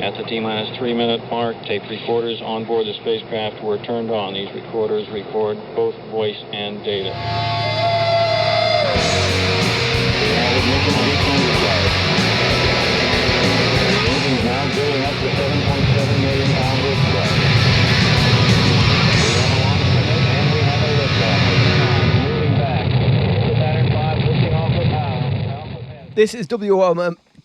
At the T-minus 3-minute mark, tape recorders on board the spacecraft were turned on. These recorders record both voice and data. The added mission decon required. The engine is now building up to 7.7 million pounds of thrust. We have a launch commit, and we have a liftoff. Moving back. The Saturn V lifting off with power. This is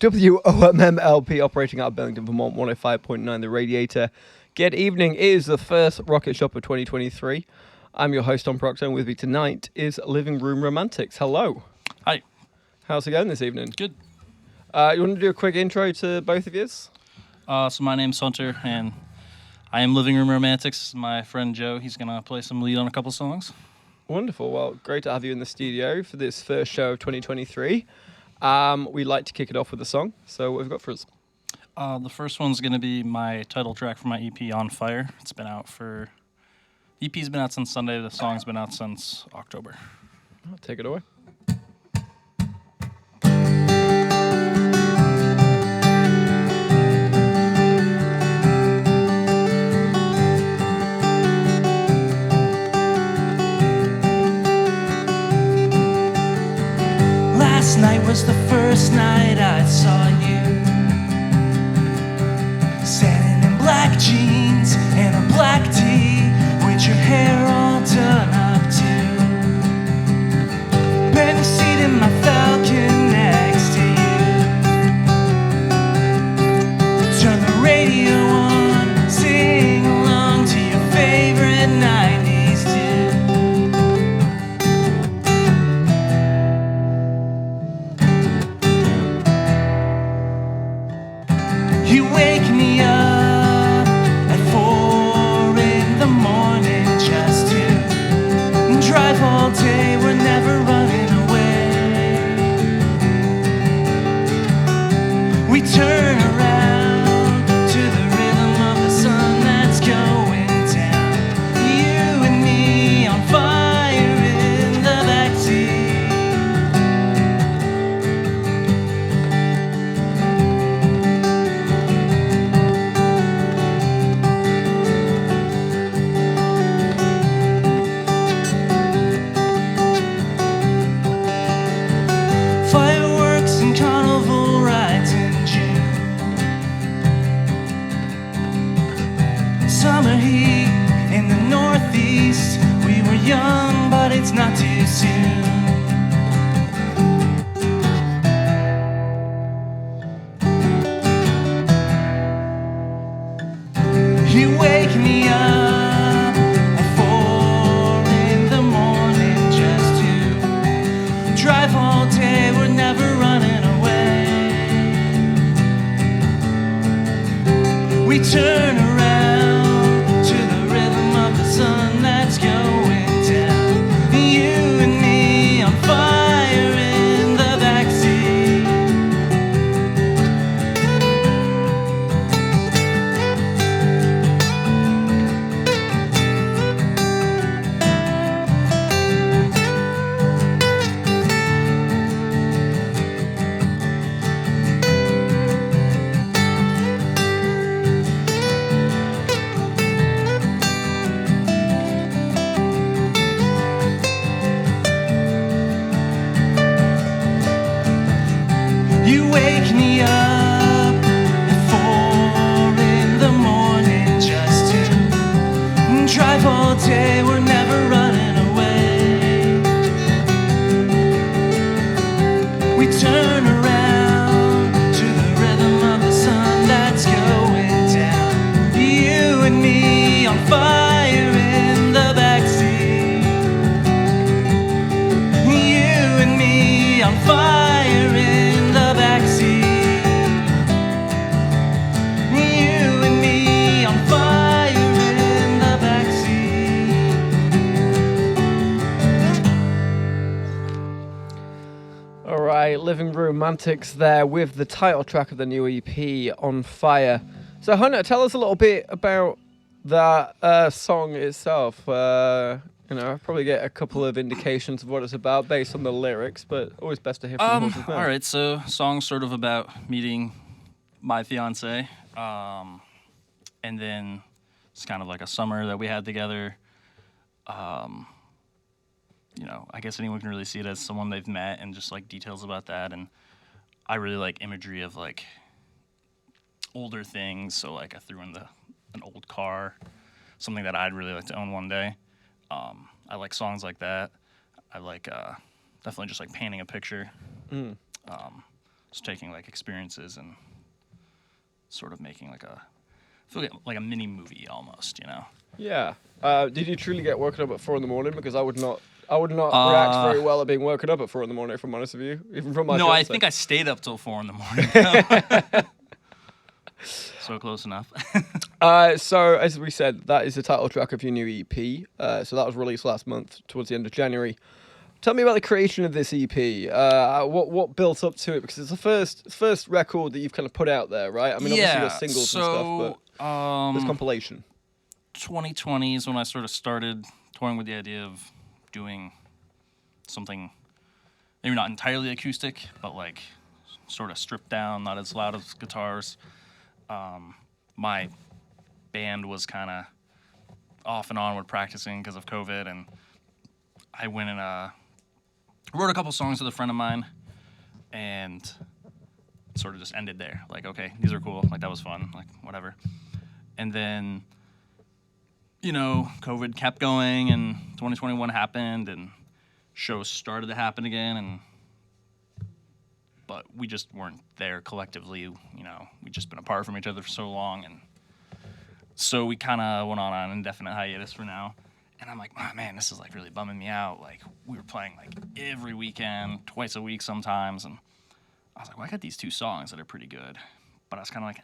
WOMMLP operating out of Burlington, Vermont, 105.9 The Radiator. Good evening. It is the first rocket shop of 2023. I'm your host, Tom Proctor, and with me tonight is Living Room Romantics. Hello. Hi. How's it going this evening? Good. You want to do a quick intro to both of yous? So my name's Hunter, and I am Living Room Romantics. My friend Joe, he's going to play some lead on a couple songs. Wonderful. Well, great to have you in the studio for this first show of 2023. We'd like to kick it off with a song. So what have you got for us? The first one's going to be my title track for my EP, On Fire. EP's been out since Sunday. The song's been out since October. Oh, take it away. Last night was the first night I saw you, standing in black jeans and a black tee, with your hair all done up too. Been seat in my Falcon next to you. Turn the radio on, sing along to your favorite 90s tune. You wake me up at 4 in the morning just to drive all day, we're never running away. We turn around to the rhythm of the sun that's going down. You and me on fire in the backseat. Fireworks and carnival rides in June. Summer heat in the Northeast. We were young, but it's not too soon. You wake me up at 4 in the morning just to drive all day, we're never running away. We turn around to the rhythm of the sun that's going down. You and me on fire in the backseat. You wake me up at 4 in the morning just to drive all day, we're never running away. We turn around to the rhythm of the sun that's going down. You and me on fire in the backseat. You and me on fire in the backseat. You and me on fire in the backseat. All right, Living Room Romantics there with the title track of the new EP, On Fire. So, Hunter, tell us a little bit about that song itself. I'll probably get a couple of indications of what it's about based on the lyrics, but always best to hear from the horse's mouth. All right, so song's sort of about meeting my fiance, and then it's kind of like a summer that we had together. You know, I guess anyone can really see it as someone they've met and just like details about that. And I really like imagery of like older things. So like I threw in an old car, something that I'd really like to own one day. I like songs like that. I like definitely just like painting a picture. Just taking like experiences and sort of making like I feel like a mini movie almost, you know. Yeah. Did you truly get woken up at 4 a.m? Because I would not react very well at being woken up at 4 a.m, if I'm honest with you. Even from my No, fiance. I think I stayed up till 4 a.m. So close enough. So as we said, that is the title track of your new EP. So that was released last month, towards the end of January. Tell me about the creation of this EP. What built up to it? Because it's the first record that you've kind of put out there, right? I mean, obviously there's singles and stuff, but this compilation. 2020 is when I sort of started toying with the idea of doing something maybe not entirely acoustic, but like sort of stripped down, not as loud as guitars. My band was kind of off and on with practicing because of COVID, and I went and wrote a couple songs with a friend of mine, and it sort of just ended there. Like, okay, these are cool. Like, that was fun. Like, whatever. And then, you know, COVID kept going, and 2021 happened, and shows started to happen again, but we just weren't there collectively. You know, we'd just been apart from each other for so long, and so we kind of went on an indefinite hiatus for now. And I'm like, oh, man, this is like really bumming me out. Like, we were playing like every weekend, twice a week sometimes, and I was like, well, I got these 2 songs that are pretty good, but I was kind of like,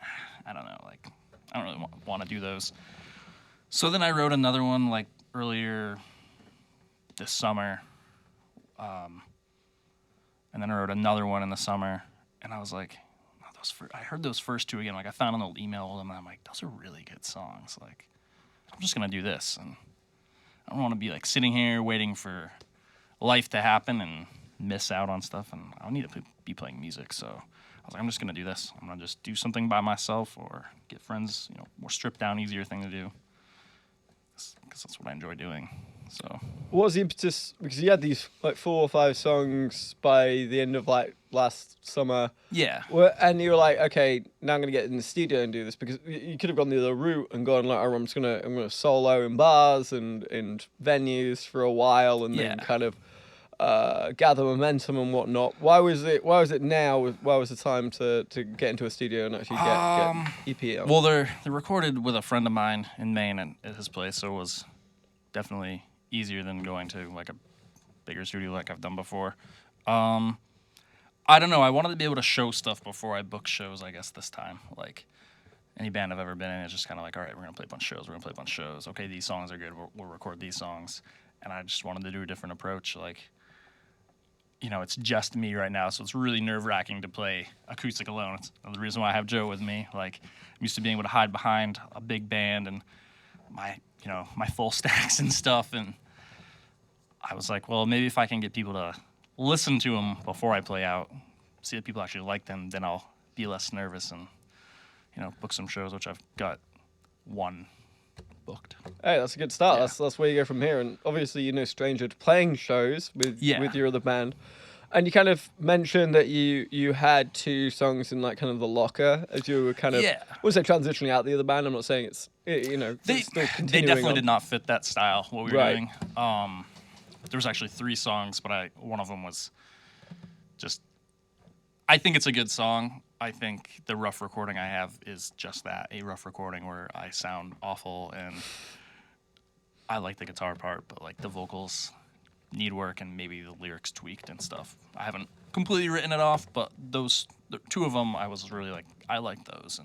I don't know, like, I don't really want to do those. So then I wrote another one like earlier this summer, and then I wrote another one in the summer, and I was like, oh, I heard those first 2 again. Like, I found an old email with them, and I'm like, those are really good songs. Like, I'm just gonna do this, and I don't want to be like sitting here waiting for life to happen and miss out on stuff, and I don't need to be playing music. So I was like, I'm just gonna do this. I'm gonna just do something by myself or get friends. You know, more stripped down, easier thing to do. Because that's what I enjoy doing. So what was the impetus? Because you had these like 4 or 5 songs by the end of like last summer. Yeah. And you were like, okay, now I'm gonna get in the studio and do this, because you could have gone the other route and gone like, oh, I'm gonna solo in bars and in venues for a while, and then kind of gather momentum and whatnot. Why was it now? Why was the time to get into a studio and actually get EP out? Well, they're recorded with a friend of mine in Maine at his place, so it was definitely easier than going to like a bigger studio like I've done before. I don't know. I wanted to be able to show stuff before I book shows, I guess, this time. Like, any band I've ever been in is just kind of like, all right, we're going to play a bunch of shows. Okay, these songs are good. We'll record these songs. And I just wanted to do a different approach. Like, you know, it's just me right now, so it's really nerve-wracking to play acoustic alone. It's the reason why I have Joe with me. Like, I'm used to being able to hide behind a big band and my full stacks and stuff. And I was like, well, maybe if I can get people to listen to them before I play out, see if people actually like them, then I'll be less nervous and, you know, book some shows, which I've got 1 booked. Hey, that's a good start. Yeah. That's where you go from here. And obviously, you're no stranger to playing shows with your other band. And you kind of mentioned that you had 2 songs in like kind of the locker as you were kind of, I wouldn't say transitioning out the other band. I'm not saying it's, you know, it's still continuing. They definitely on. did not fit that style, what we were doing. There was actually 3 songs, but one of them was just, I think it's a good song. I think the rough recording I have is just that, a rough recording where I sound awful, and I like the guitar part, but like the vocals need work and maybe the lyrics tweaked and stuff. I haven't completely written it off, but those 2 of them I was really like, I like those.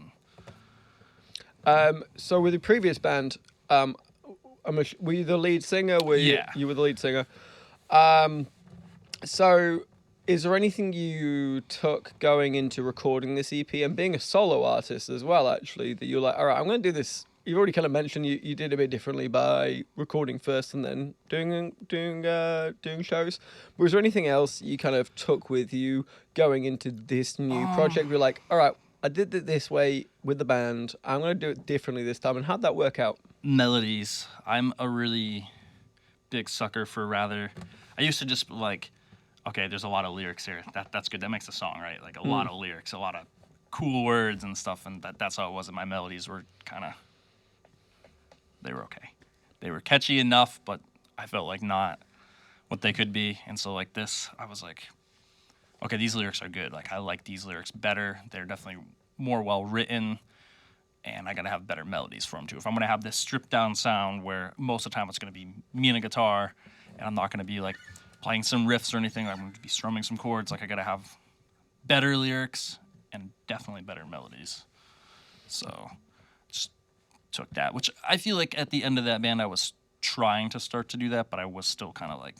And so with the previous band, were you the lead singer? You were the lead singer. So is there anything you took going into recording this EP and being a solo artist as well, actually, that you're like, all right, I'm going to do this? You've already kind of mentioned you did a bit differently by recording first and then doing shows. But was there anything else you kind of took with you going into this new project? You're like, all right, I did it this way with the band. I'm going to do it differently this time. And how'd that work out? Melodies. I'm a really big sucker for I used to just like, okay, there's a lot of lyrics here. That's good. That makes a song, right? Like a lot of lyrics, a lot of cool words and stuff. And that's how it was. And my melodies were they were okay. They were catchy enough, but I felt like not what they could be. And so like this, I was like, okay, these lyrics are good. Like I like these lyrics better. They're definitely more well written, and I gotta have better melodies for them too. If I'm gonna have this stripped down sound where most of the time it's gonna be me and a guitar, and I'm not gonna be like playing some riffs or anything, I'm gonna be strumming some chords, like I gotta have better lyrics and definitely better melodies. So just took that, which I feel like at the end of that band I was trying to start to do that, but I was still kind of like,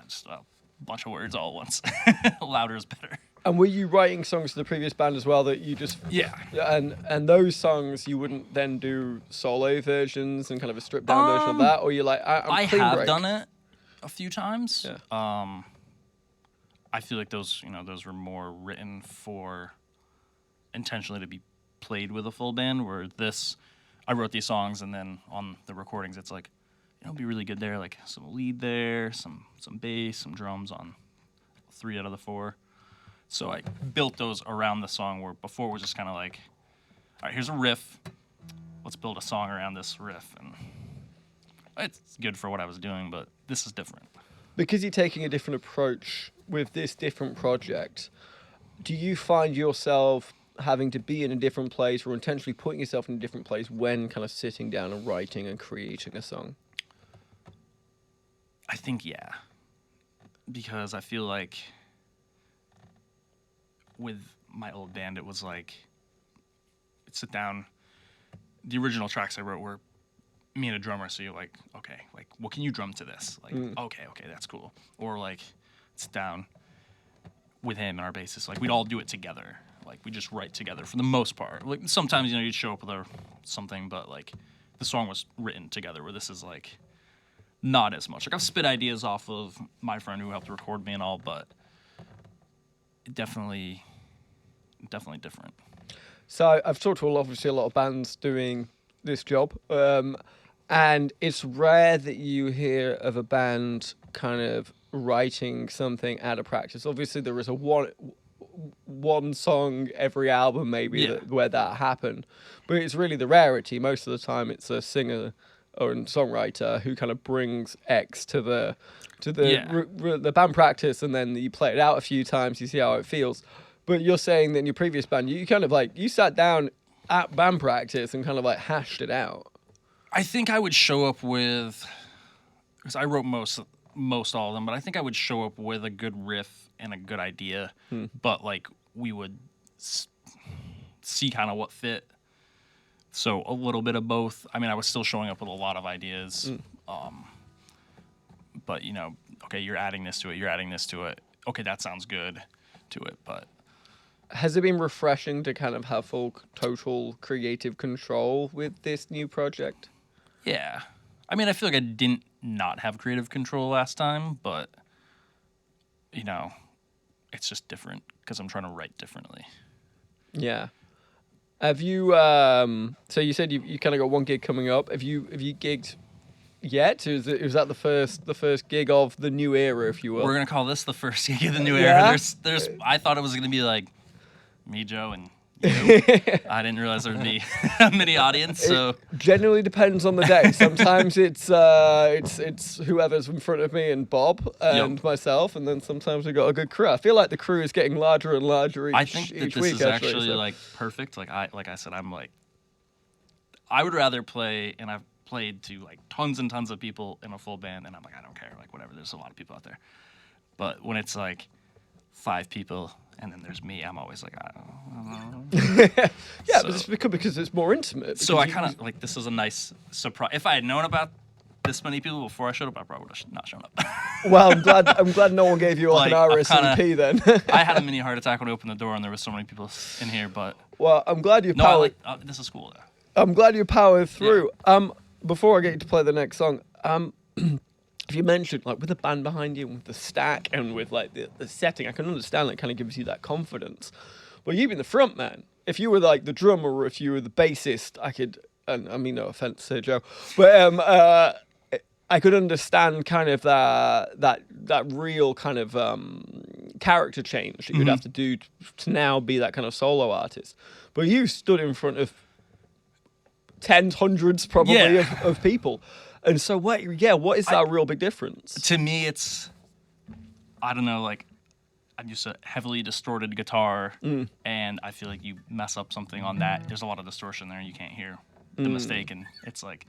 just a bunch of words all at once. Louder is better. And were you writing songs for the previous band as well that you just... Yeah. And those songs you wouldn't then do solo versions and kind of a stripped down version of that? Or you're like, I clean have break? done it a few times. Yeah. I feel like those were more written for intentionally to be played with a full band, where this, I wrote these songs and then on the recordings it's like, it'll be really good there, like some lead there, some bass, some drums on 3 out of the 4. So I built those around the song, where before it was just kind of like, all right, here's a riff. Let's build a song around this riff. And it's good for what I was doing, but this is different. Because you're taking a different approach with this different project, do you find yourself having to be in a different place or intentionally putting yourself in a different place when kind of sitting down and writing and creating a song? I think, yeah. Because I feel like with my old band, it was like, I'd sit down. The original tracks I wrote were me and a drummer, so you're like, okay, like, what can you drum to this? Like, okay, that's cool. Or like, sit down with him and our bassist. Like, we'd all do it together. Like, we just write together for the most part. Like, sometimes, you'd show up with something, but like, the song was written together, where this is like, not as much. Like, I've spit ideas off of my friend who helped record me and all, but definitely different. So I've talked to obviously a lot of bands doing this job, and it's rare that you hear of a band kind of writing something out of practice. Obviously, there is a one song every album maybe where that happened, but it's really the rarity. Most of the time, it's a singer or a songwriter who kind of brings X to the band practice, and then you play it out a few times, you see how it feels. But you're saying that in your previous band, you kind of like, you sat down at band practice and kind of like hashed it out. I think I would show up with, because I wrote most all of them, but I think I would show up with a good riff and a good idea, but like we would see kind of what fit. So a little bit of both. I mean, I was still showing up with a lot of ideas, but okay, you're adding this to it. Okay, that sounds good to it, but. Has it been refreshing to kind of have full, total creative control with this new project? Yeah. I mean, I feel like I didn't not have creative control last time, but, it's just different because I'm trying to write differently. Yeah. Have you, so you said you kind of got one gig coming up. Have you gigged yet? Was that the first gig of the new era, if you will? We're going to call this the first gig of the new era. There's I thought it was going to be like me, Joe, and you. I didn't realize there'd be a mini audience. So it generally depends on the day. Sometimes it's whoever's in front of me and Bob and myself, and then sometimes we got a good crew. I feel like the crew is getting larger and larger each week. I think that this is actually like perfect. Like I said, I'm like, I would rather play, and I've played to like tons and tons of people in a full band, and I'm like, I don't care, like whatever. There's a lot of people out there, but when it's like 5 people. And then there's me. I'm always like, I don't know. Yeah, but it's because it's more intimate. So I kind of like, this is a nice surprise. If I had known about this many people before I showed up, I probably would have not shown up. Well, I'm glad no one gave you like an RSVP then. I had a mini heart attack when I opened the door and there was so many people in here, but. Well, I'm glad you powered. This is cool though. I'm glad you powered through. Yeah. Before I get you to play the next song, if you mentioned, like, with the band behind you and with the stack and with, like, the setting, I can understand that kind of gives you that confidence. But you've been the front man if you were like the drummer or if you were the bassist, I could, and I mean no offense to Joe, but I could understand kind of that real kind of character change that you'd have to do to now be that kind of solo artist. But you stood in front of tens, hundreds probably of people. And so what is that real big difference? To me, it's, I don't know, like, I'm used to heavily distorted guitar, and I feel like you mess up something on that. There's a lot of distortion there, and you can't hear the mistake, and it's like,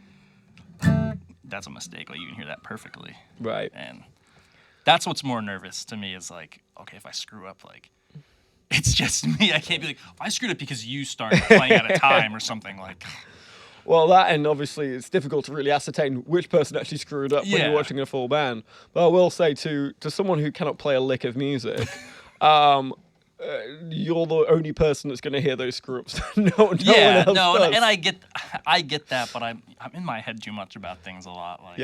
that's a mistake. Like, you can hear that perfectly. Right. And that's what's more nervous to me is like, okay, if I screw up, like, it's just me. I can't be like, I screwed up because you started playing at a time or something like. Well, that, and obviously it's difficult to really ascertain which person actually screwed up when you're watching a full band. But I will say to someone who cannot play a lick of music, you're the only person that's going to hear those screw-ups. no one else does. And I get that, but I'm in my head too much about things a lot. Like,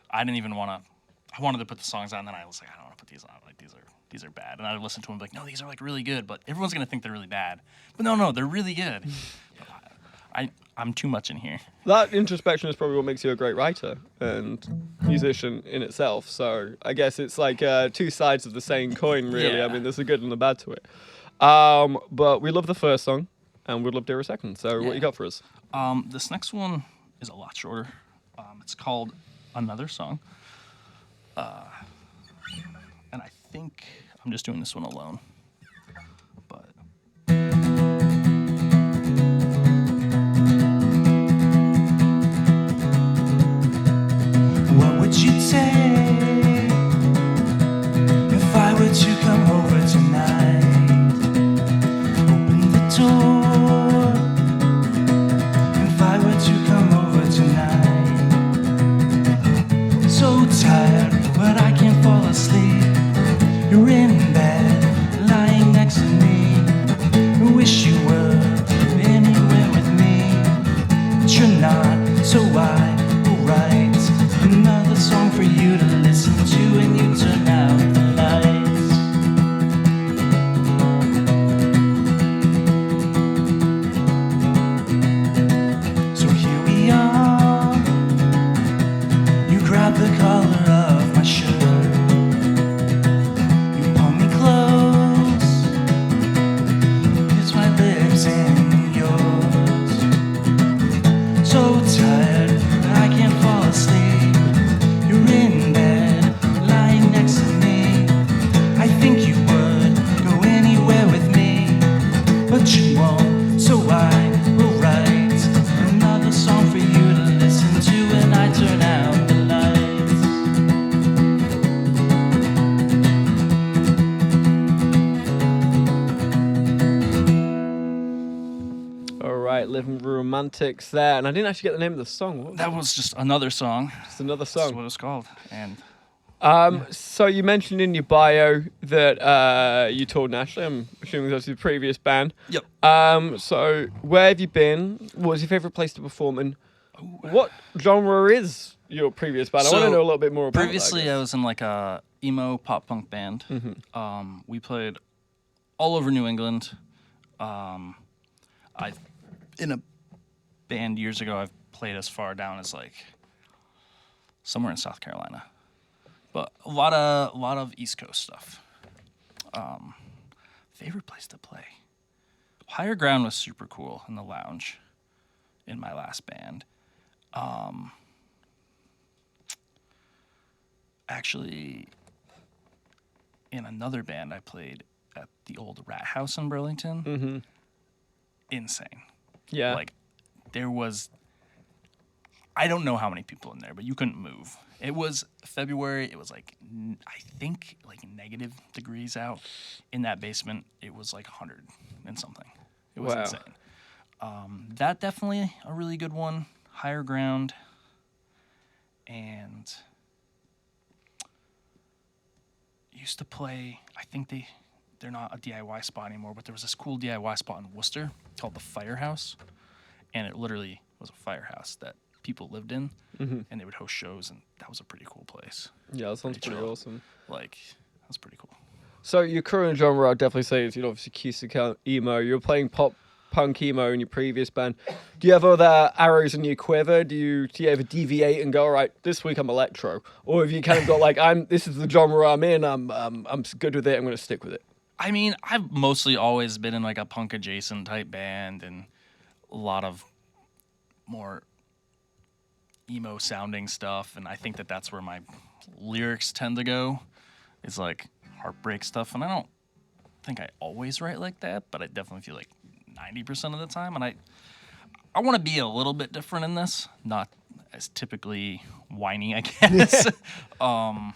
I didn't even want to. I wanted to put the songs on, and then I was like, I don't want to put these on. Like, these are bad. And I would listen to them like, no, these are like really good, but everyone's going to think they're really bad. But no, they're really good. I'm too much in here. That introspection is probably what makes you a great writer and musician in itself. So I guess it's like two sides of the same coin, really. Yeah. I mean, there's a good and a bad to it. But we love the first song, and we'd love to hear a second. So what you got for us? This next one is a lot shorter. It's called Another Song. And I think I'm just doing this one alone. But what would you say if I were to come over tonight? Open the door. If I were to come over tonight. So tired, but I can't fall asleep. You're in bed, lying next to me. I wish you were anywhere with me, but you're not, so I will write another song for you to listen to when you turn out the lights. So here we are. You grab the collar of my shirt. You pull me close. Kiss my lips in yours. So tired I can't fall asleep. You're in bed, lying next to me. I think you would go anywhere with me, but you won't, so I will write another song for you to listen to when I turn out the lights. All right, Living Romantics there. And I didn't actually get the name of the song. What was that was just another song. Just another That's song. what it's called. And So you mentioned in your bio that you toured nationally. I'm assuming that's your previous band. Yep. So where have you been? What was your favorite place to perform in? What genre is your previous band? I want to know a little bit more about previously, that. I was in like a emo pop punk band. We played all over New England. I've in a band years ago. I've played as far down as like somewhere in South Carolina, but a lot of East Coast stuff. Favorite place to play? Higher Ground was super cool in the lounge in my last band. Actually, in another band, I played at the old Rat House in Burlington. Insane. Yeah. Like, there was, I don't know how many people in there, but you couldn't move. It was February. It was like, I think, like negative degrees out. In that basement, it was like 100 and something. It was insane. That definitely a really good one. Higher Ground. And used to play, I think they're not a DIY spot anymore, but there was this cool DIY spot in Worcester called the Firehouse. And it literally was a firehouse that people lived in, and they would host shows, and that was a pretty cool place. Yeah, that sounds pretty awesome. Like, that's pretty cool. So your current genre, I'd definitely say, is obviously acoustic emo. You're playing pop punk emo in your previous band. Do you have other arrows in your quiver? Do you ever deviate and go, all right, this week I'm electro, or have you kind of got like, this is the genre I'm in. I'm good with it. I'm going to stick with it. I mean, I've mostly always been in like a punk adjacent type band and a lot of more emo sounding stuff, and I think that's where my lyrics tend to go. Is like heartbreak stuff, and I don't think I always write like that, but I definitely feel like 90% of the time, and I want to be a little bit different in this, not as typically whiny, I guess. But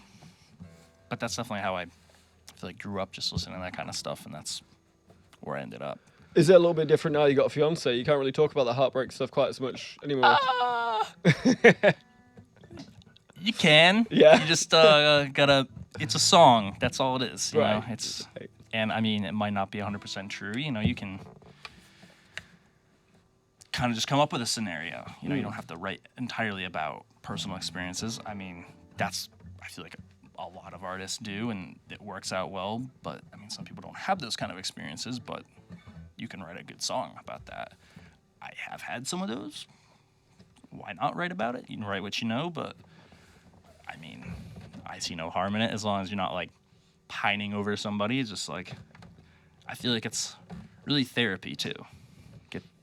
that's definitely how I feel like grew up, just listening to that kind of stuff, and that's where I ended up. Is it a little bit different now you got a fiance? You can't really talk about the heartbreak stuff quite as much anymore. You can. Yeah. You just gotta. It's a song. That's all it is. You know? Right. It's, and I mean, it might not be 100% true. You know, you can kind of just come up with a scenario. You know, you don't have to write entirely about personal experiences. I mean, I feel like a lot of artists do, and it works out well. But I mean, some people don't have those kind of experiences. But you can write a good song about that. I have had some of those. Why not write about it? You can write what you know, but I mean, I see no harm in it as long as you're not like pining over somebody. It's just like, I feel like it's really therapy too.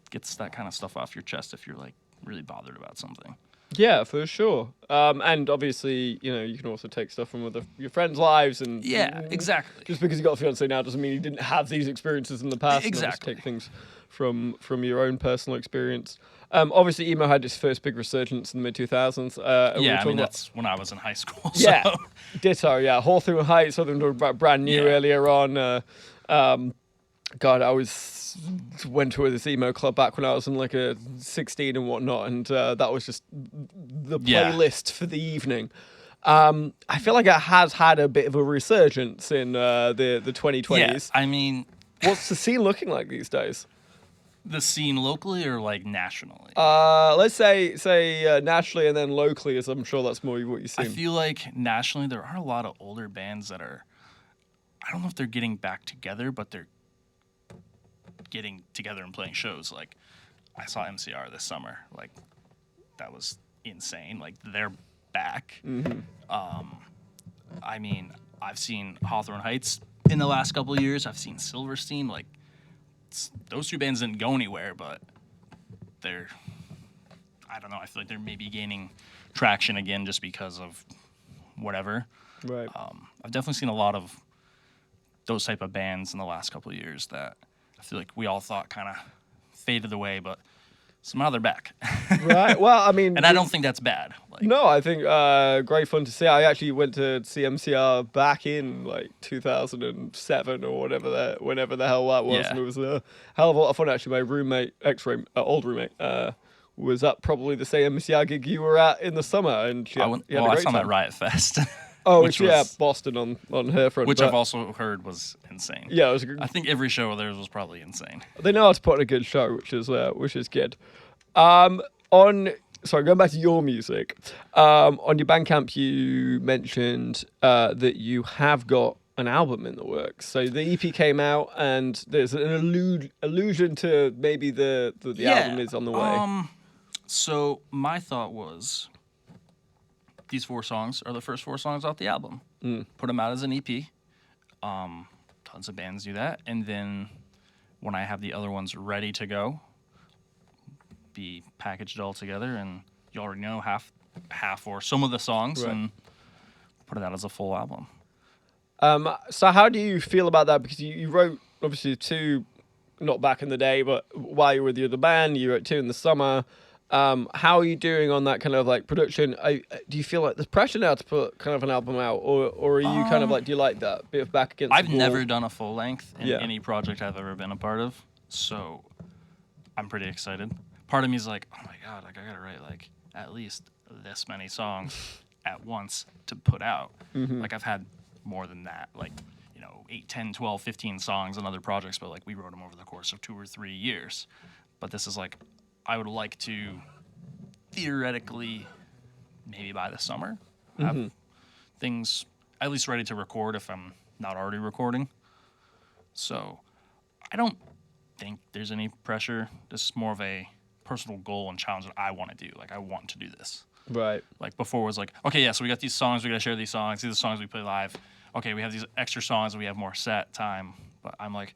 Gets that kind of stuff off your chest if you're like really bothered about something. Yeah, for sure. And obviously, you know, you can also take stuff from your friends' lives, and Yeah, exactly. Just because you got a fiance now doesn't mean you didn't have these experiences in the past. Exactly. And just take things from your own personal experience. Obviously, emo had its first big resurgence in the mid 2000s. Yeah, I mean that's when I was in high school. Yeah, So. ditto. Yeah, Hawthorne Heights. Something talking about brand new earlier on. God, I went to this emo club back when I was in like a 16 and whatnot, and that was just the playlist for the evening. I feel like it has had a bit of a resurgence in the 2020s. Yeah, I mean, what's the scene looking like these days? The scene locally or like nationally? Let's say nationally and then locally, as I'm sure that's more what you've seen. I feel like nationally there are a lot of older bands that are, I don't know if they're getting back together, but they're getting together and playing shows. Like, I saw MCR this summer. Like, that was insane. Like, they're back. Mm-hmm. I mean, I've seen Hawthorne Heights in the last couple of years. I've seen Silverstein. Like, those two bands didn't go anywhere, but they're, I don't know, I feel like they're maybe gaining traction again just because of whatever. Right. I've definitely seen a lot of those type of bands in the last couple of years that I feel like we all thought kind of faded away, but somehow they're back. Right. Well, I mean, and I don't think that's bad. Like, no, I think great fun to see. I actually went to see MCR back in like 2007 or whenever the hell that was, Yeah. and it was a hell of a lot of fun. Actually, my roommate, old roommate, was at probably the same MCR gig you were at in the summer, and I saw them at Riot Fest. Oh, which yeah, was, Boston on her front. which but, I've also heard was insane. Yeah, it was. I think every show of theirs was probably insane. They know how to put on a good show, which is good. Going back to your music. On your Bandcamp, you mentioned that you have got an album in the works. So the EP came out, and there's an allusion to maybe the album is on the way. So my thought was, these 4 songs are the first 4 songs off the album. Put them out as an EP. Tons of bands do that. And then when I have the other ones ready to go, be packaged all together, and you already know half or some of the songs, Right. and put it out as a full album. So how do you feel about that? Because you wrote, obviously, 2, not back in the day, but while you were with the other band, you wrote 2 in the summer. How are you doing on that kind of like production? Do you feel like there's pressure now to put kind of an album out, or are you kind of like, do you like that bit of back against I've the wall? never done a full length in Yeah. any project I've ever been a part of, so I'm pretty excited. Part of me is like, oh my god, like I gotta write like at least this many songs at once to put out. Mm-hmm. Like I've had more than that, like 8, 10, 12, 15 songs on other projects, but like we wrote them over the course of 2 or 3 years. But this is like, I would like to theoretically maybe by the summer have things at least ready to record if I'm not already recording. So I don't think there's any pressure. This is more of a personal goal and challenge that I want to do. Like, I want to do this. Right. Like, before was like, okay, yeah, so we got these songs, we got to share these songs. These are the songs we play live. Okay, we have these extra songs and we have more set time. But I'm like,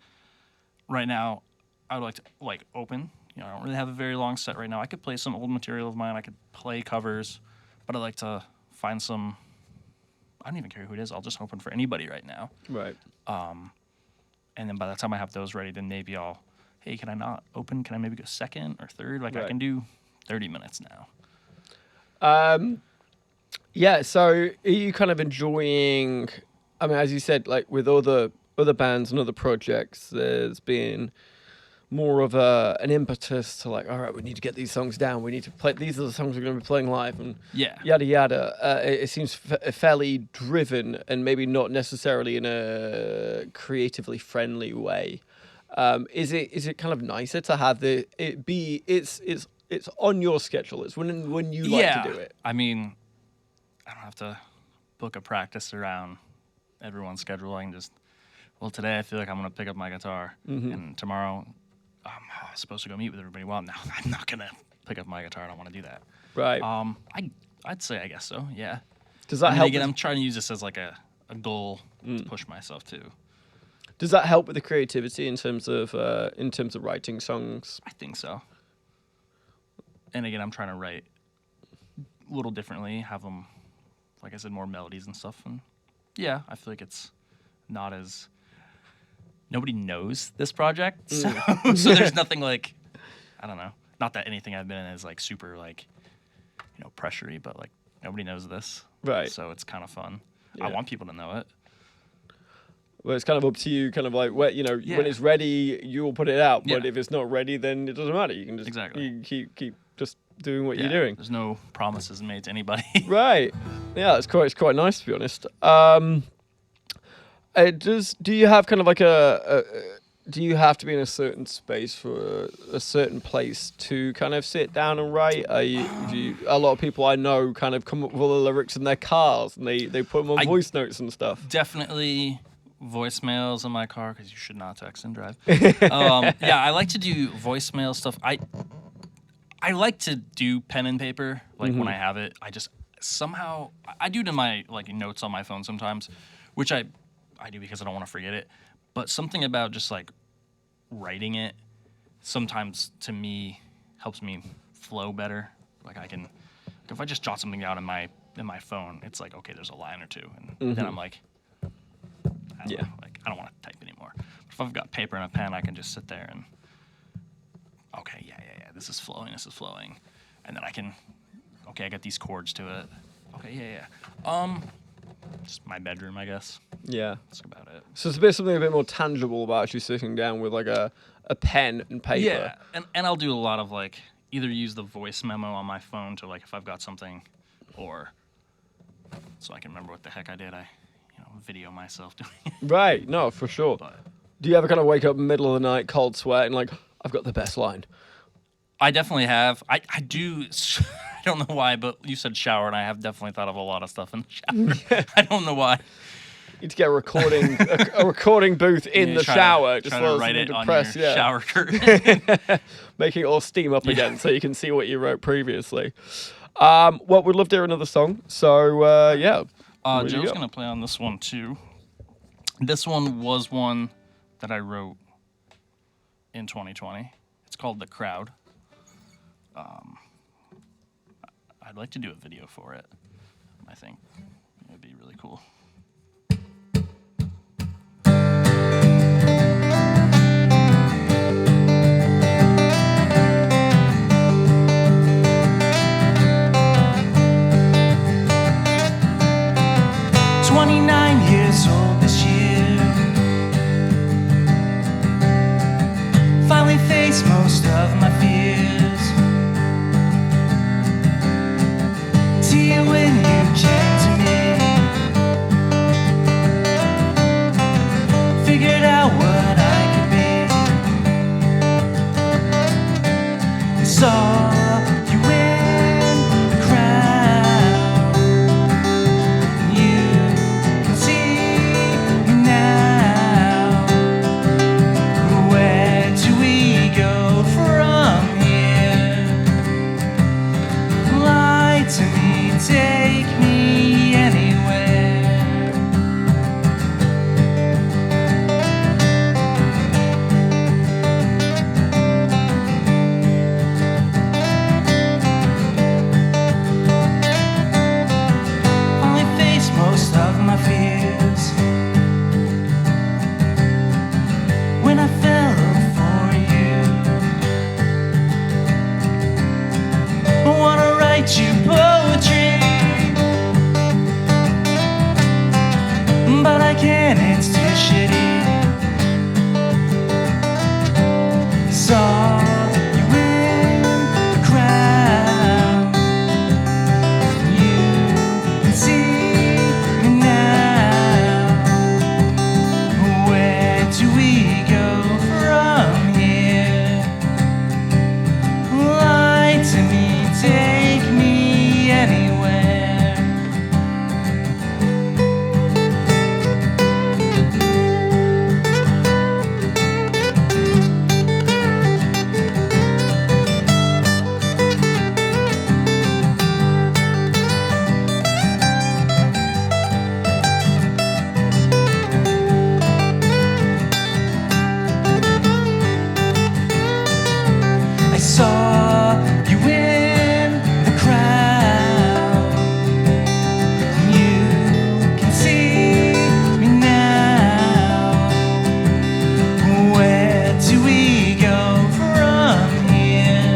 right now, I would like to, like, open. You know, I don't really have a very long set right now. I could play some old material of mine. I could play covers. But I'd like to find some, I don't even care who it is. I'll just open for anybody right now. Right. And then by the time I have those ready, then maybe I'll, hey, can I not open? Can I maybe go second or third? Like, Right. I can do 30 minutes now. Yeah, so are you kind of enjoying, I mean, as you said, like with other bands and other projects, there's been more of an impetus to like, all right, we need to get these songs down. We need to play, these are the songs we're going to be playing live and Yeah. yada, yada. It seems fairly driven and maybe not necessarily in a creatively friendly way. Is it kind of nicer to have it's on your schedule. It's when you like to do it. I mean, I don't have to book a practice around everyone's schedule. I can just, well, today I feel like I'm going to pick up my guitar, and tomorrow I'm supposed to go meet with everybody. Well, no, I'm not going to pick up my guitar. I don't want to do that. Right. I'd say I guess so, yeah. Does that And help? again, I'm trying to use this as like a goal to push myself to. Does that help with the creativity in terms of writing songs? I think so. And again, I'm trying to write a little differently, have them, like I said, more melodies and stuff. And yeah, I feel like it's not as, nobody knows this project. So, so there's nothing like, I don't know. Not that anything I've been in is like super like, you know, pressury, but like nobody knows this. Right. So it's kind of fun. Yeah. I want people to know it. Well, it's kind of up to you, kind of like where, you know, Yeah. when it's ready, you'll put it out. But Yeah. if it's not ready, then it doesn't matter. You can just Exactly. you keep just doing what Yeah, you're doing. There's no promises made to anybody. Right. Yeah, it's quite nice, to be honest. Do you have kind of like do you have to be in a certain space for a certain place to kind of sit down and write? A lot of people I know kind of come up with all the lyrics in their cars and they put them on voice notes and stuff. Definitely voicemails in my car because you should not text and drive. Yeah, I like to do voicemail stuff. I like to do pen and paper, like when I have it. I just somehow I do it in my like notes on my phone sometimes, which I do because I don't want to forget it. But something about just like writing it sometimes to me helps me flow better. Like I can, if I just jot something down in my phone, it's like okay, there's a line or two, and then I'm like, I don't want to type anymore. But if I've got paper and a pen, I can just sit there and okay, yeah, this is flowing, and then I can, okay, I got these chords to it. Okay, yeah. Just my bedroom, I guess. Yeah. That's about it. So it's something a bit more tangible about actually sitting down with like a pen and paper. Yeah, and I'll do a lot of like either use the voice memo on my phone to like if I've got something, or so I can remember what the heck I did. I video myself doing it. Right. No, for sure. But Do you ever kind of wake up in the middle of the night, cold sweat, and like, I've got the best line? I definitely have. I do. I don't know why, but you said shower, and I have definitely thought of a lot of stuff in the shower. I don't know why. You need to get a recording booth in the shower. Try to write it on press, your shower curtain. Making it all steam up again so you can see what you wrote previously. Well, we'd love to hear another song. So, yeah. Joe's going to play on this one, too. This one was one that I wrote in 2020. It's called The Crowd. I'd like to do a video for it. I think it would be really cool. Old this year, finally faced most of my fears. See you when you came to me, wanna write you poetry, but I can't, it's too shitty. Saw you in the crowd, you can see me now. Where do we go from here? Lie to me, take me anywhere. I saw you in the crowd. You can see me now. Where do we go from here?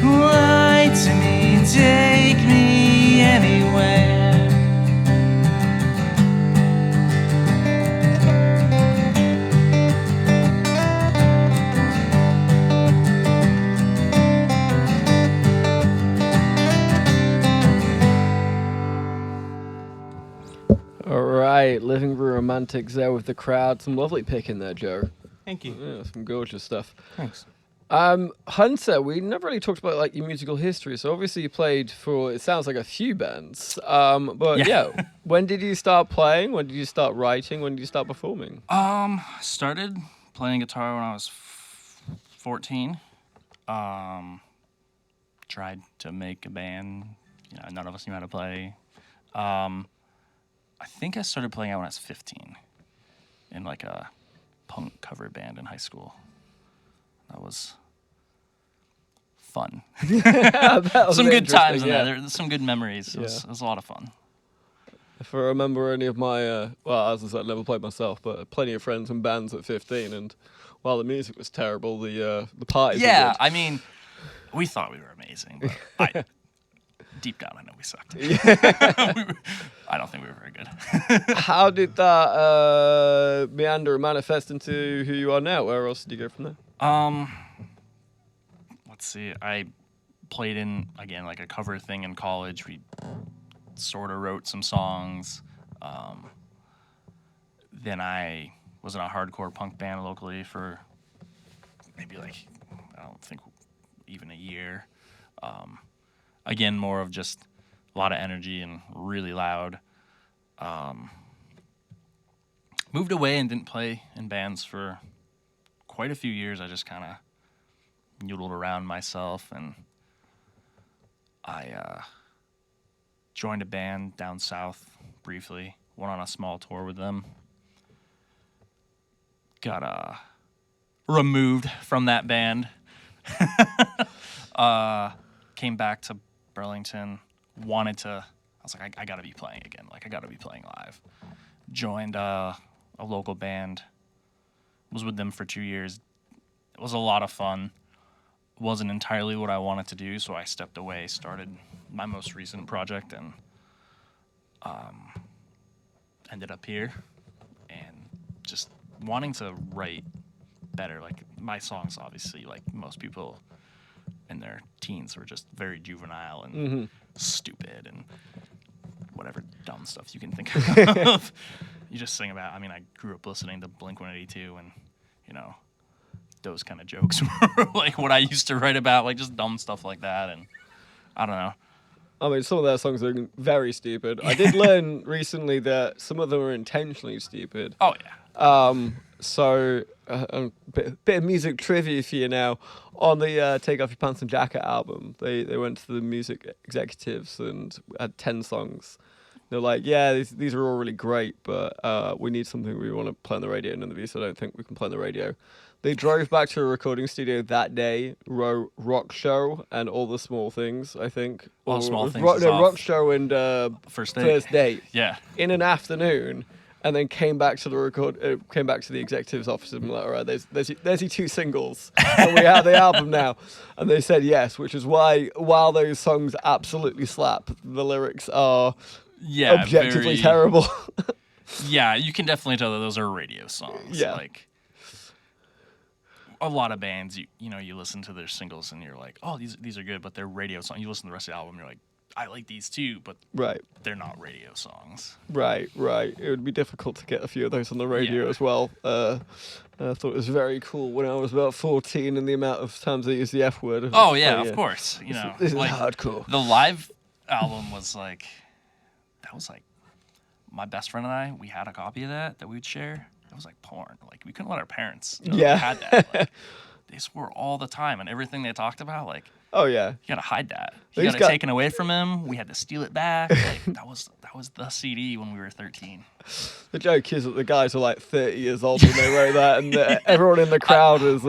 Lie to me, take me anywhere. All right, Living Room Romantics there with the crowd. Some lovely picking there, Joe. Thank you. Yeah, some gorgeous stuff. Thanks. Hunter, we never really talked about like your musical history. So obviously you played for, it sounds like a few bands. But Yeah. yeah, when did you start playing? When did you start writing? When did you start performing? Started playing guitar when I was 14. Tried to make a band. You know, none of us knew how to play. I think I started playing out when I was 15 in like a punk cover band in high school. That was fun. That was Some good times in interesting, yeah. there. There's some good memories. It was a lot of fun. If I remember any of my, well, as I said, I never played myself, but plenty of friends and bands at 15, and while the music was terrible, the parties were Yeah, good. I mean, we thought we were amazing, but deep down, I know we sucked. I don't think we were very good. How did that meander and manifest into who you are now? Where else did you go from there? Let's see. I played in, again, like a cover thing in college. We sort of wrote some songs. Then I was in a hardcore punk band locally for maybe like, I don't think even a year. Again, more of just a lot of energy and really loud. Moved away and didn't play in bands for quite a few years. I just kind of noodled around myself, and I joined a band down south briefly. Went on a small tour with them. Got removed from that band. Came back to Burlington. I was like, I gotta be playing again. Like, I gotta be playing live. Joined a local band. Was with them for 2 years. It was a lot of fun. Wasn't entirely what I wanted to do, so I stepped away, started my most recent project, and ended up here. And just wanting to write better. Like, my songs, obviously, like most people in their teens, were just very juvenile and stupid and whatever dumb stuff you can think of. You just sing about, I mean, I grew up listening to Blink-182, and, you know, those kind of jokes were like what I used to write about, like just dumb stuff like that. And I don't know. I mean, some of their songs are very stupid. I did learn recently that some of them are intentionally stupid. Oh, yeah. So, a bit of music trivia for you now. On the Take Off Your Pants and Jacket album, they went to the music executives and had 10 songs. They're like, yeah, these are all really great, but we need something we want to play on the radio. And none of you, so I don't think we can play on the radio. They drove back to a recording studio that day, wrote Rock Show and All the Small Things, I think. All the Small Things Rock is off. Show and First Date. First Date. Yeah. In an afternoon. and then came back to the executive's office and was like, all right, there's your 2 singles, and we have the album now. And they said yes, which is why, while those songs absolutely slap, the lyrics are objectively terrible. Yeah, you can definitely tell that those are radio songs. Yeah. Like, a lot of bands, you listen to their singles and you're like, oh, these are good, but they're radio songs. You listen to the rest of the album, you're like, I like these too, but they're not radio songs. Right. It would be difficult to get a few of those on the radio as well. I thought it was very cool when I was about 14 and the amount of times I used the F word. Oh, yeah, of course. This is like, hardcore. The live album was like, that was like, my best friend and I, we had a copy of that we would share. It was like porn. Like, we couldn't let our parents know that we had that. Like, they swore all the time, and everything they talked about, like, oh yeah, you gotta hide that. You got it taken away from him. We had to steal it back. Like, that was the CD when we were 13. The joke is that the guys were like 30 years old when they wrote that, and everyone in the crowd was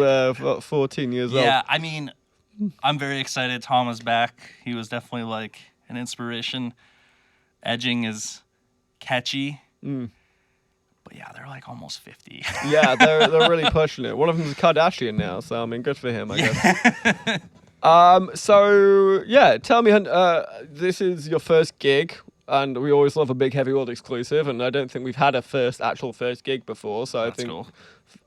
14 years old. Yeah, I mean, I'm very excited. Tom is back. He was definitely like an inspiration. Edging is catchy. But yeah, they're like almost 50. Yeah, they're really pushing it. One of them's a Kardashian now, so I mean, good for him, I guess. So yeah, tell me, this is your first gig, and we always love a big Heavy World exclusive, and I don't think we've had a actual first gig before, so That's I think cool.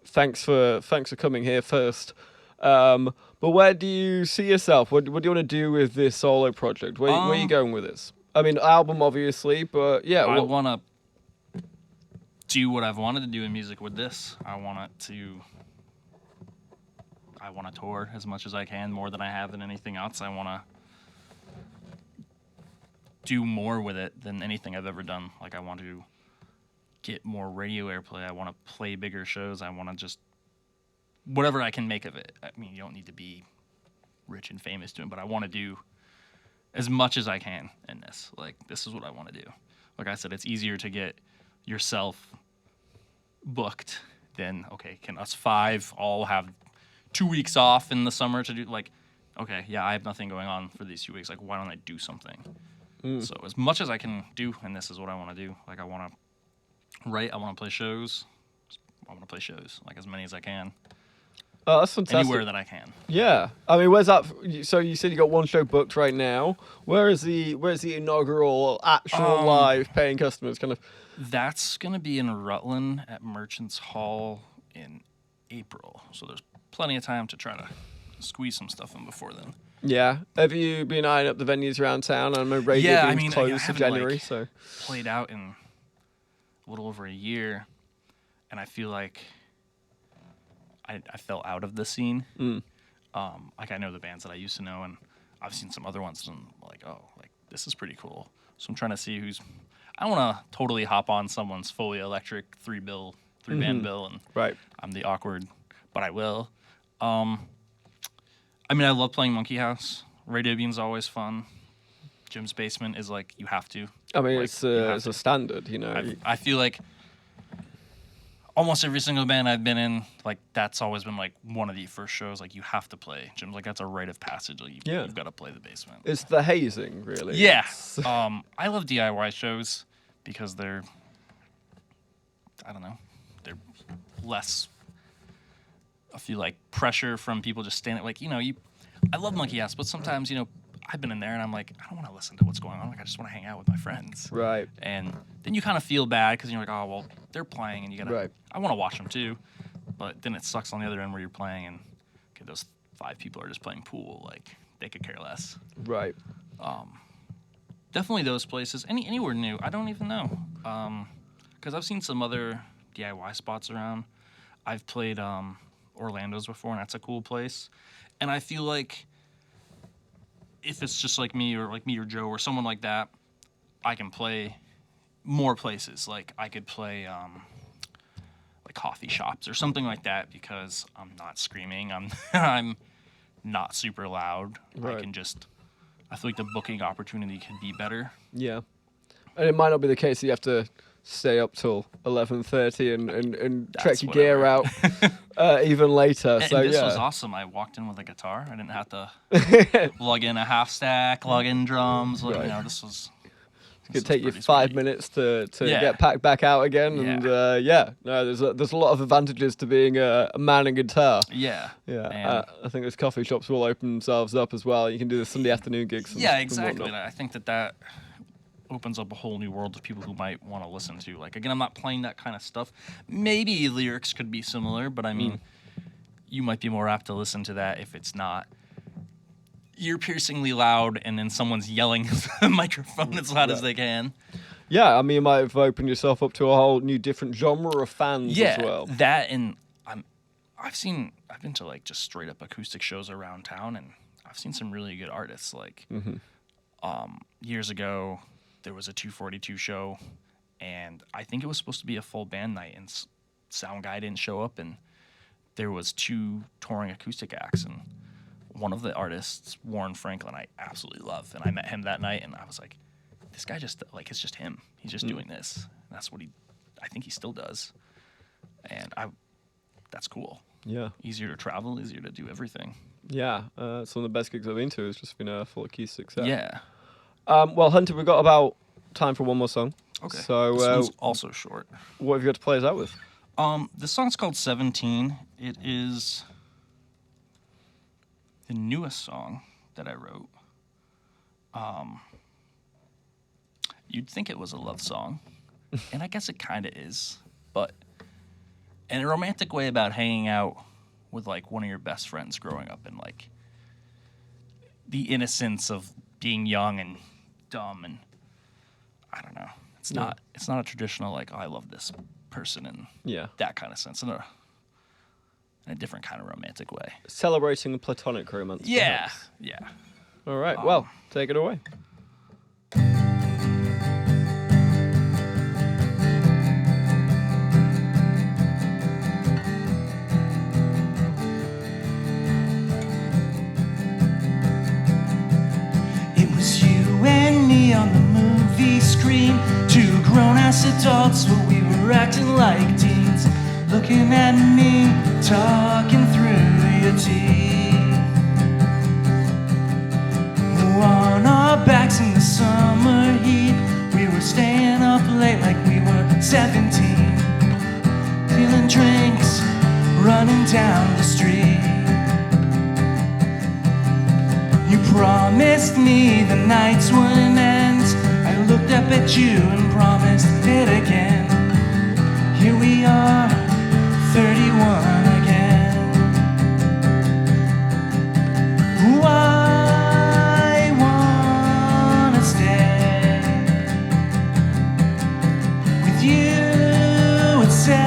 thanks for coming here first. But where do you see yourself? What do you want to do with this solo project? Where are you going with this? I mean, album obviously, but yeah. I want to do what I've wanted to do in music with this. I want to tour as much as I can, more than I have than anything else. I want to do more with it than anything I've ever done. Like, I want to get more radio airplay. I want to play bigger shows. I want to just, whatever I can make of it. I mean, you don't need to be rich and famous doing, but I want to do as much as I can in this. Like, this is what I want to do. Like I said, it's easier to get yourself booked than, okay, can us 5 all have 2 weeks off in the summer to do, like, okay, yeah, I have nothing going on for these 2 weeks. Like, why don't I do something? So as much as I can do, and this is what I want to do. Like, I want to write, I want to play shows. I want to play shows, like, as many as I can. Oh, that's fantastic. Anywhere that I can. Yeah, I mean, where's that? So you said you got one show booked right now. Where's the inaugural actual live paying customers kind of? That's gonna be in Rutland at Merchants Hall in April. So there's plenty of time to try to squeeze some stuff in before then. Yeah. Have you been eyeing up the venues around town? I know Radio Beam's closed in January, so played out in a little over a year, and I feel like I fell out of the scene. Like, I know the bands that I used to know, and I've seen some other ones, and I'm like, oh, like, this is pretty cool. So I'm trying to see who's. I don't want to totally hop on someone's fully electric 3-band bill, and I'm the awkward, but I will. I mean, I love playing Monkey House. Radio Beam's always fun. Jim's Basement is like, you have to. I mean, like, it's a standard, you know. I feel like almost every single band I've been in, like, that's always been like one of the first shows. Like, you have to play. Jim's like, that's a rite of passage. Like, you've got to play the basement. It's the hazing, really. Yeah. I love DIY shows because they're, I don't know, they're less. I feel like pressure from people just standing. Like, I love Monkey House, but sometimes, I've been in there and I'm like, I don't want to listen to what's going on. Like, I just want to hang out with my friends. Right. And then you kind of feel bad because you're like, oh, well, they're playing and you got to, Right. I want to watch them too. But then it sucks on the other end where you're playing and okay, those 5 people are just playing pool. Like, they could care less. Right. Definitely those places. Anywhere new, I don't even know. Because I've seen some other DIY spots around. I've played Orlando's before, and that's a cool place. And I feel like if it's just like me or Joe or someone like that, I can play more places. Like, I could play like coffee shops or something like that because I'm not screaming. I'm not super loud. Right. I feel like the booking opportunity could be better. Yeah. And it might not be the case that you have to stay up till 11:30 and trek your gear out even later. And so this yeah, was awesome. I walked in with a guitar. I didn't have to lug in a half stack, lug in drums. Like, Right. This was It's gonna take you 5 minutes to get packed back out again, and there's a lot of advantages to being a man in guitar. Yeah. I think those coffee shops will open themselves up as well. You can do the Sunday afternoon gigs. Yeah, exactly. And I think that opens up a whole new world of people who might want to listen to. Like, again, I'm not playing that kind of stuff. Maybe lyrics could be similar, but I mean, you might be more apt to listen to that if it's not ear-piercingly loud and then someone's yelling into the microphone as loud as they can. Yeah, I mean, you might have opened yourself up to a whole new different genre of fans as well. Yeah, that, and I've been to like just straight up acoustic shows around town, and I've seen some really good artists. Like years ago, there was a 242 show, and I think it was supposed to be a full band night, and sound guy didn't show up, and there was 2 touring acoustic acts, and one of the artists, Warren Franklin, I absolutely love, and I met him that night, and I was like, this guy just, like, it's just him. He's just doing this. And that's what I think he still does. And that's cool. Yeah. Easier to travel, easier to do everything. Yeah. Some of the best gigs I've been to has just been a full acoustic set. Yeah. Well, Hunter, we've got about time for one more song. Okay. So, this one's also short. What have you got to play us out with? This song's called 17. It is the newest song that I wrote. You'd think it was a love song, and I guess it kind of is, but in a romantic way about hanging out with like one of your best friends growing up, and like the innocence of being young and dumb, and I don't know. It's not a traditional like, oh, I love this person and that kind of sense. In a different kind of romantic way. Celebrating the platonic romance. Yeah, perhaps. yeah. All right, well, take it away. It was you and me on the movie screen, 2 grown-ass adults, but we were acting like teens, looking at me, talking through your teeth. On our backs in the summer heat, we were staying up late like we were 17, feeling drinks, running down the street. You promised me the nights wouldn't end. I looked up at you and promised it again. Here we are, 31 again. I wanna stay with you at 70.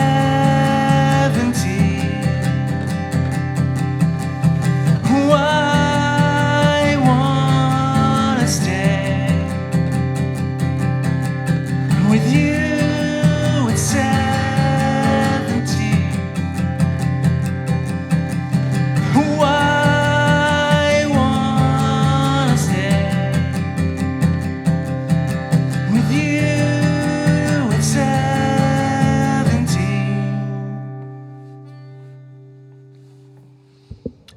I wanna stay with you at 70. I wanna stay with you at 70.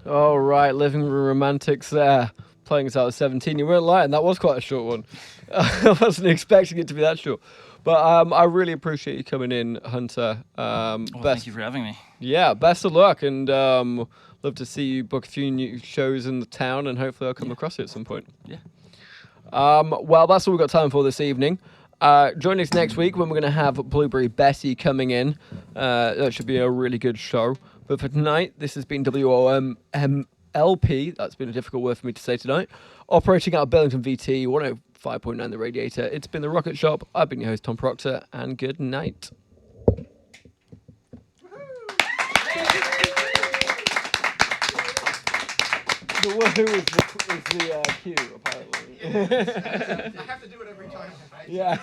All right, Living Room Romantics there. Playing us out at 17. You weren't lying, that was quite a short one. I wasn't expecting it to be that short. But I really appreciate you coming in, Hunter. Thank you for having me. Yeah, best of luck, and love to see you book a few new shows in the town, and hopefully I'll come across you at some point. Yeah. Well, that's all we've got time for this evening. Join us next week when we're going to have Blueberry Betty coming in. That should be a really good show. But for tonight, this has been WOMLP. That's been a difficult word for me to say tonight. Operating out of Burlington VT, 105.9 The Radiator. It's been The Rocket Shop. I've been your host, Tom Proctor, and good night. The woohoo is the cue, apparently. I have to do it every time. Right? Yeah.